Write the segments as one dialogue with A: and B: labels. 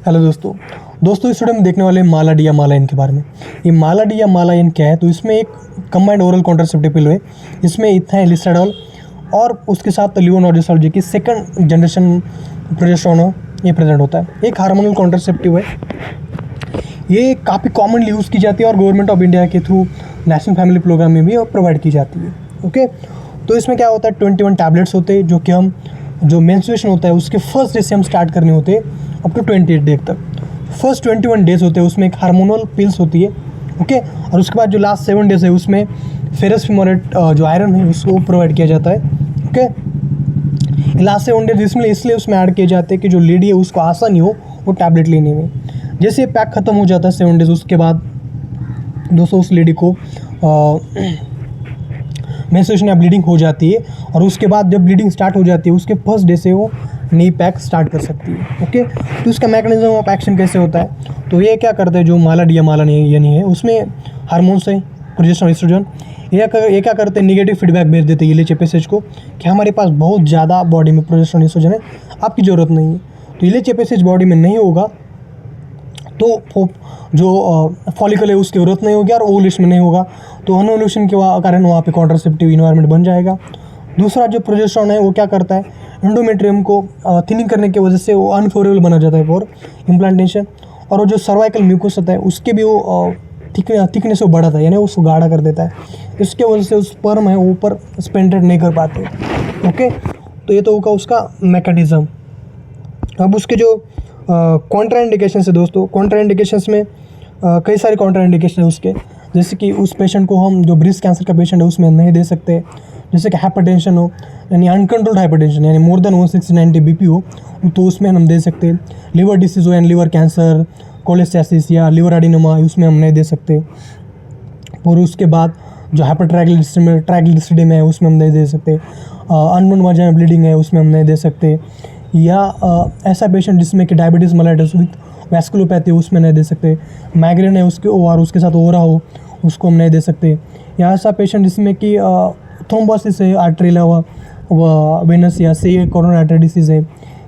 A: Hello दोस्तों इस video में देखने वाले माला डी या माला इन के बारे में। ये माला डी या माला इन क्या है, तो इसमें एक कंबाइंड ओरल कॉन्ट्रासेप्टिव पिल है। इसमें इथाइलिस्टाडोल और उसके साथ लिवोनॉर्जेसोल जी की सेकंड जनरेशन प्रोजेस्टेरोन ये प्रेजेंट होता है। एक हार्मोनल कॉन्ट्रासेप्टिव है। ये काफ़ी कॉमनली यूज़ की जाती है और गवर्नमेंट ऑफ इंडिया के थ्रू नेशनल फैमिली प्रोग्राम में भी प्रोवाइड की जाती है। ओके, तो इसमें क्या होता है, 21 टैबलेट्स होते हैं जो कि हम जो मेंस्ट्रुएशन होता है उसके फर्स्ट डे से हम स्टार्ट करने होते हैं अप टू 28 डे तक। फर्स्ट 21 डेज होते हैं उसमें एक हार्मोनल पिल्स होती है। ओके, और उसके बाद जो लास्ट 7 डेज है उसमें फेरस फ्यूमोरेट जो आयरन है उसको प्रोवाइड किया जाता है। ओके, लास्ट 7 डेज इसलिए उसमें ऐड किए जाते हैं कि जो लेडी है उसको आसानी हो वो टैबलेट लेने में। जैसे पैक ख़त्म हो जाता है 7 डेज, उसके बाद दोस्तों उस लेडी को मेंस्ट्रुएशन या ब्लीडिंग हो जाती है और उसके बाद जब ब्लीडिंग स्टार्ट हो जाती है उसके फर्स्ट डे से वो नई पैक स्टार्ट कर सकती है। ओके, तो इसका मैकेनिज्म ऑफ एक्शन कैसे होता है, तो ये क्या करते हैं जो माला डी या माला यानी है उसमें हार्मोन्स है, प्रोजेस्टेरोन, एस्ट्रोजन। ये क्या करते हैं, नेगेटिव फीडबैक भेज देते हैं एलएचएफएसएच को कि हमारे पास बहुत ज़्यादा बॉडी में प्रोजेस्टेरोन, एस्ट्रोजन है, आपकी ज़रूरत नहीं है। तो एलएचएफएसएच बॉडी में नहीं होगा तो जो फॉलिकल है उसकी ज़रूरत नहीं होगी और ओवुलेशन में नहीं होगा, तो अनओवुलेशन के कारण वहाँ पे कॉन्ट्रासेप्टिव इन्वायरमेंट बन जाएगा। दूसरा जो प्रोजेस्टेरोन है वो क्या करता है, एंडोमेट्रियम को थिनिंग करने की वजह से वो अनफेवरेबल बना जाता है फॉर इम्प्लांटेशन, और वो जो सर्वाइकल म्यूकस होता है उसके भी वो थिकनेस वो बढ़ाता है, यानी उसको गाढ़ा कर देता है। इसके वजह से उस स्पर्म है वो ऊपर स्पेंट्रेट नहीं कर पाते। ओके, तो ये तो होगा उसका मैकेनिज्म। अब उसके जो कॉन्ट्राइंडिकेशन है दोस्तों, कॉन्ट्राइंडिकेशंस में कई सारे कॉन्ट्राइंडिकेशन है उसके, जैसे कि उस पेशेंट को हम जो ब्रेस्ट कैंसर का पेशेंट है उसमें नहीं दे सकते। जैसे कि हाइपरटेंशन हो, यानी अनकंट्रोल्ड हाइपरटेंशन, यानी मोर देन 160/90 BP हो, तो उसमें हम दे सकते। लिवर डिसीज़ हो, यानी लिवर कैंसर, कोलेस्टेसिस या लिवर एडिनोमा, उसमें हम नहीं दे सकते। और उसके बाद जो ट्राइग्लिसरीडेम है उसमें हम नहीं दे सकते। अननोन वाजाइनल ब्लीडिंग है उसमें हम नहीं दे सकते। या ऐसा पेशेंट जिसमें कि डायबिटीज़ मेलाइटस विथ वैस्कुलोपैथी उसमें नहीं दे सकते। माइग्रेन है उसके और उसके साथ ओरा हो उसको हम नहीं दे सकते। या ऐसा पेशेंट जिसमें कि थ्रोम्बोसिस है, आर्टरियल व वेनस या सी कोरोनरी आर्टरी डिसीज़ है,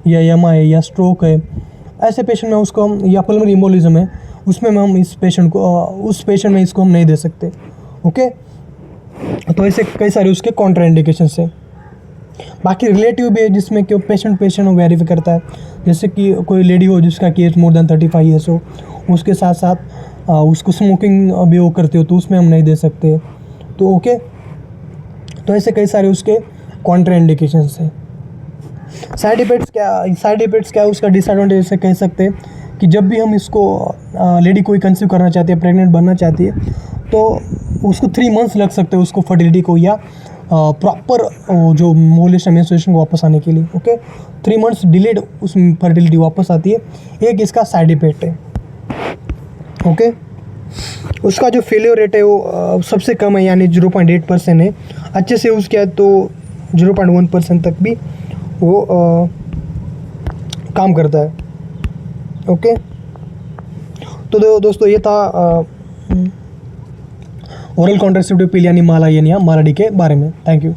A: या एमा है, या स्ट्रोक है, ऐसे पेशेंट में उसको हम, या पल्मोनरी एम्बोलिज्म है उसमें हम इस पेशेंट को उस पेशेंट में इसको हम नहीं दे सकते। ओके, तो ऐसे कई सारे उसके कॉन्ट्राइंडिकेशंस है। बाकी रिलेटिव भी है जिसमें कि पेशेंट को वेरीफाई करता है। जैसे कि कोई लेडी हो जिसका कि एज मोर देन 35 ईयर्स हो, उसके साथ साथ उसको स्मोकिंग भी वो करते हो तो उसमें हम नहीं दे सकते। तो ओके, तो ऐसे कई सारे उसके कॉन्ट्राइंडिकेशंस हैं। साइड इफेक्ट्स क्या है उसका डिसएडवांटेज से कह सकते हैं कि जब भी हम इसको लेडी कोई कंसीव करना चाहती है, प्रेग्नेंट बनना चाहती है, तो उसको 3 मंथ्स लग सकते हैं उसको फर्टिलिटी को या प्रॉपर जो ओवुलेशन मेंस्ट्रुएशन को वापस आने के लिए। ओके, 3 मंथ्स डिलेड उस फर्टिलिटी वापस आती है। एक इसका साइड इफेक्ट है। ओके, उसका जो फेलियर रेट है वो सबसे कम है, यानी 0.8% है। अच्छे से यूज़ किया तो 0.1% तक भी वो काम करता है। ओके, तो दोस्तों ये था ओरल कॉन्ट्रासेप्टिव पिल यानी माला डी के बारे में। Thank you.